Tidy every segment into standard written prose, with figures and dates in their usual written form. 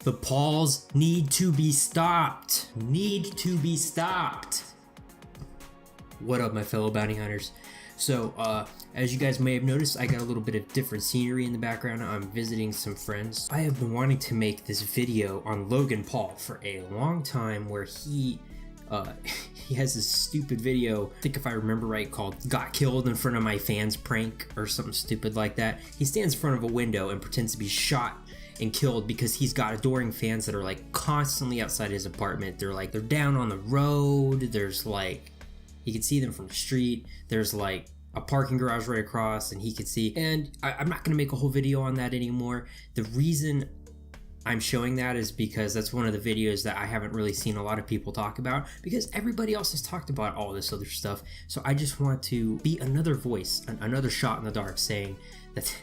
The Pauls need to be stopped. Need to be stopped. What up, my fellow bounty hunters? So, as you guys may have noticed, I got a little bit of different scenery in the background. I'm visiting some friends. I have been wanting to make this video on Logan Paul for a long time, where he has this stupid video, I think if I remember right, called "Got Killed in Front of My Fans Prank" or something stupid like that. He stands in front of a window and pretends to be shot and killed because he's got adoring fans that are like constantly outside his apartment. They're down on the road. There's like, you can see them from the street. There's like a parking garage right across, and he could see. And I'm not gonna make a whole video on that anymore. The reason I'm showing that is because that's one of the videos that I haven't really seen a lot of people talk about, because everybody else has talked about all this other stuff. So I just want to be another voice, another shot in the dark, saying that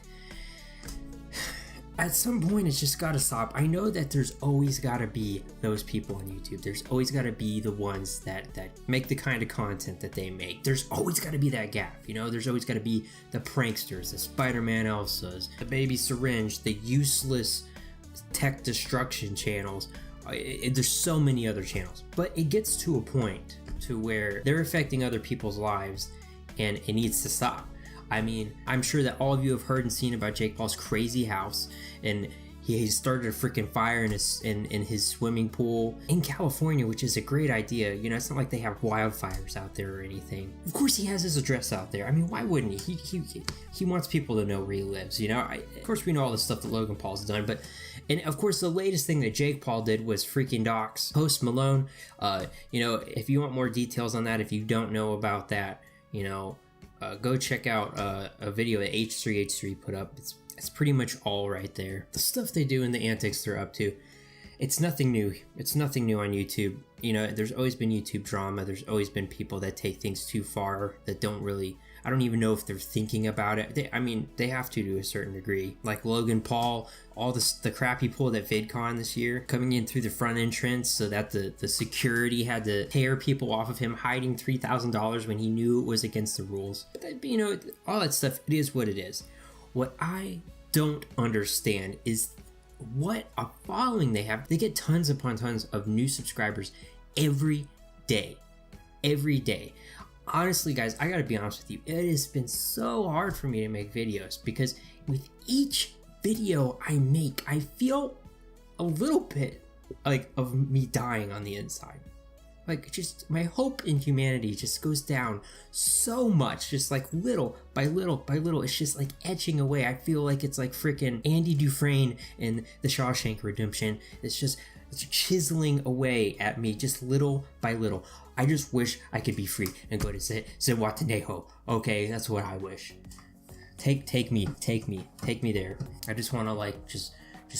at some point it's just gotta stop. I know that there's always gotta be those people on YouTube. There's always gotta be the ones that make the kind of content that they make. There's always gotta be that gap, you know? There's always gotta be the pranksters, the Spider-Man Elsas, the Baby Syringe, the useless tech destruction channels. There's so many other channels. But it gets to a point to where they're affecting other people's lives, and it needs to stop. I mean, I'm sure that all of you have heard and seen about Jake Paul's crazy house, and he started a freaking fire in his swimming pool in California, which is a great idea. You know, it's not like they have wildfires out there or anything. Of course, he has his address out there. I mean, why wouldn't he? He wants people to know where he lives. You know, of course, we know all the stuff that Logan Paul's done, but. And of course, the latest thing that Jake Paul did was freaking dox Post Malone. You know, if you want more details on that, if you don't know about that, you know, go check out a video that H3H3 put up. It's pretty much all right there. The stuff they do and the antics they're up to, it's nothing new. It's nothing new on YouTube. You know, there's always been YouTube drama. There's always been people that take things too far, that don't really, I don't even know if they're thinking about it. I mean, they have to a certain degree. Like Logan Paul, all the crap he pulled at VidCon this year, coming in through the front entrance so that the security had to tear people off of him, hiding $3,000 when he knew it was against the rules. But that, you know, all that stuff, it is what it is. What I don't understand is what a following they have. They get tons upon tons of new subscribers every day. Every day. Honestly, guys, I gotta be honest with you. It has been so hard for me to make videos, because with each video I make, I feel a little bit like of me dying on the inside. Like, just my hope in humanity just goes down so much, just like little by little by little. It's just like etching away. I feel like it's like freaking Andy Dufresne in The Shawshank Redemption. It's chiseling away at me, just little by little. I just wish I could be free and go to Zihuatanejo. Okay, that's what I wish. Take me there. I just want to like just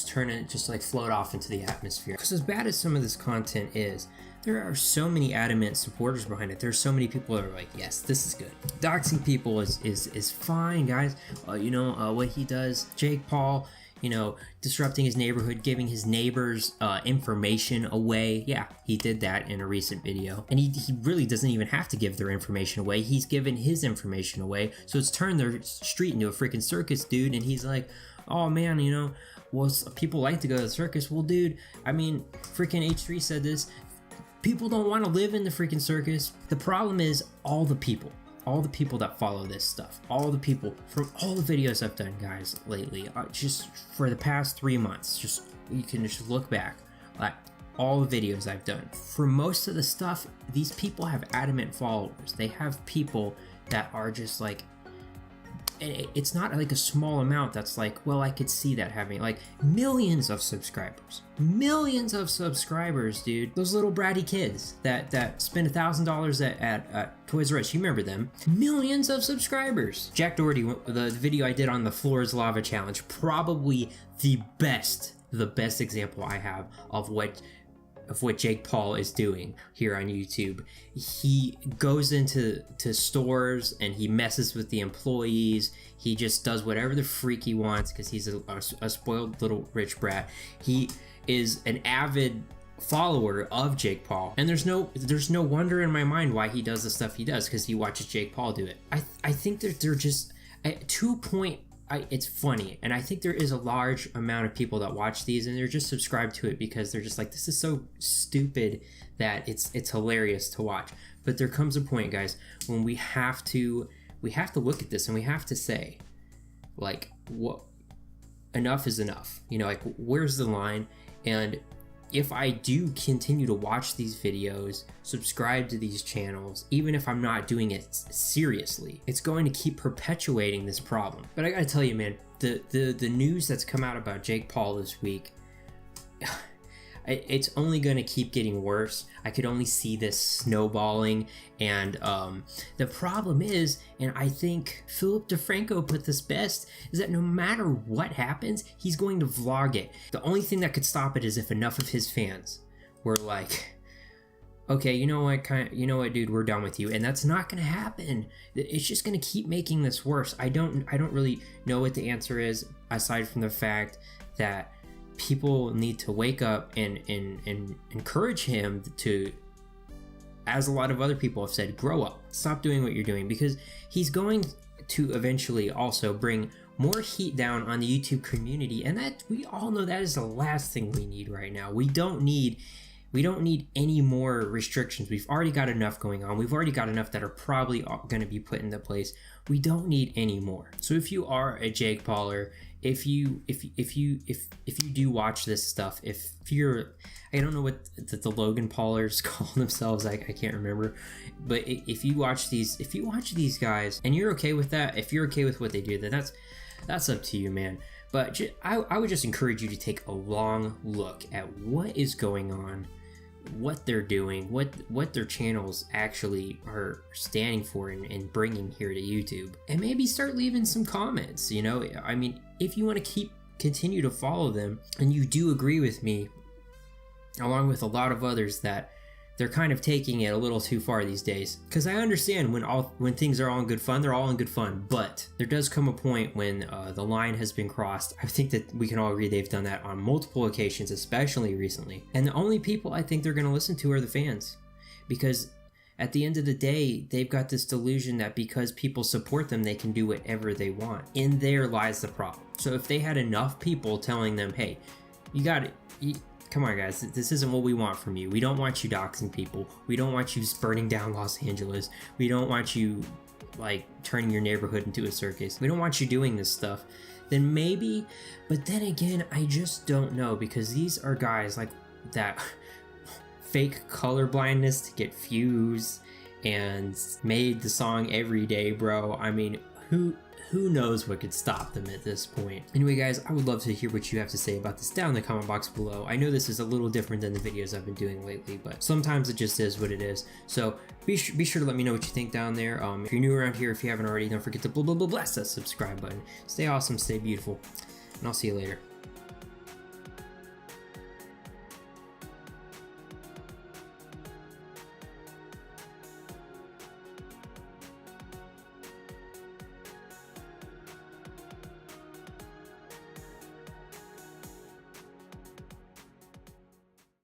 turn it, just like float off into the atmosphere. Because as bad as some of this content is, there are so many adamant supporters behind it. There's so many people that are like, yes, this is good. Doxing people is fine, guys. You know, what he does, Jake Paul, you know, disrupting his neighborhood, giving his neighbors information away. Yeah, he did that in a recent video. And he really doesn't even have to give their information away. He's given his information away. So it's turned their street into a freaking circus, dude. And he's like, oh man, you know, well, people like to go to the circus. Well, dude, I mean, freaking H3 said this. People don't want to live in the freaking circus. The problem is all the people that follow this stuff, all the people from all the videos I've done, guys, lately, just for the past 3 months, just, you can just look back at all the videos I've done. For most of the stuff, these people have adamant followers. They have people that are just like, it's not like a small amount that's like, well, I could see that having like millions of subscribers. Millions of subscribers, dude. Those little bratty kids that spend $1,000 at Toys R Us, you remember them. Millions of subscribers. Jack Doherty, the video I did on the Floor is Lava challenge, probably the best example I have of what Jake Paul is doing here on YouTube. He goes into stores and he messes with the employees. He just does whatever the freak he wants because he's a spoiled little rich brat. He is an avid follower of Jake Paul, and there's no wonder in my mind why he does the stuff he does, because he watches Jake Paul do it. I think that they're just to a point it's funny, and I think there is a large amount of people that watch these and they're just subscribed to it because they're just like, this is so stupid that it's hilarious to watch. But there comes a point, guys, when we have to look at this and we have to say, like, what, enough is enough. You know, like, where's the line? And if I do continue to watch these videos, subscribe to these channels, even if I'm not doing it seriously, it's going to keep perpetuating this problem. But I gotta tell you, man, the news that's come out about Jake Paul this week, it's only going to keep getting worse. I could only see this snowballing, and the problem is, and I think Philip DeFranco put this best, is that no matter what happens, he's going to vlog it. The only thing that could stop it is if enough of his fans were like, okay, you know what, dude, we're done with you. And that's not going to happen. It's just going to keep making this worse. I don't really know what the answer is, aside from the fact that people need to wake up and encourage him to, as a lot of other people have said, grow up. Stop doing what you're doing, because he's going to eventually also bring more heat down on the YouTube community, and that, we all know, that is the last thing we need right now. We don't need any more restrictions. We've already got enough going on. We've already got enough that are probably going to be put into place. We don't need any more. So if you are a Jake Pauler, if you do watch this stuff, if you're, I don't know what the Logan Paulers call themselves, I can't remember, but if you watch these guys and you're okay with that, if you're okay with what they do, then that's up to you, man. But I would just encourage you to take a long look at what is going on, what they're doing, what their channels actually are standing for and bringing here to YouTube, and maybe start leaving some comments. You know, I mean, if you want to continue to follow them, and you do agree with me, along with a lot of others, that they're kind of taking it a little too far these days. Because I understand when things are all in good fun, they're all in good fun, but there does come a point when the line has been crossed. I think that we can all agree they've done that on multiple occasions, especially recently. And the only people I think they're going to listen to are the fans, because at the end of the day, they've got this delusion that because people support them, they can do whatever they want. In there lies the problem. So if they had enough people telling them, hey, you got it, come on, guys, this isn't what we want from you. We don't want you doxing people. We don't want you burning down Los Angeles. We don't want you, like, turning your neighborhood into a circus. We don't want you doing this stuff. Then maybe, but then again, I just don't know, because these are guys like that fake color blindness to get views and made the song every day, bro. I mean, who knows what could stop them at this point. Anyway, guys, I would love to hear what you have to say about this down in the comment box below. I know this is a little different than the videos I've been doing lately, but sometimes it just is what it is. So be sure to let me know what you think down there. If you're new around here, if you haven't already, don't forget to bless that subscribe button. Stay awesome, stay beautiful, and I'll see you later.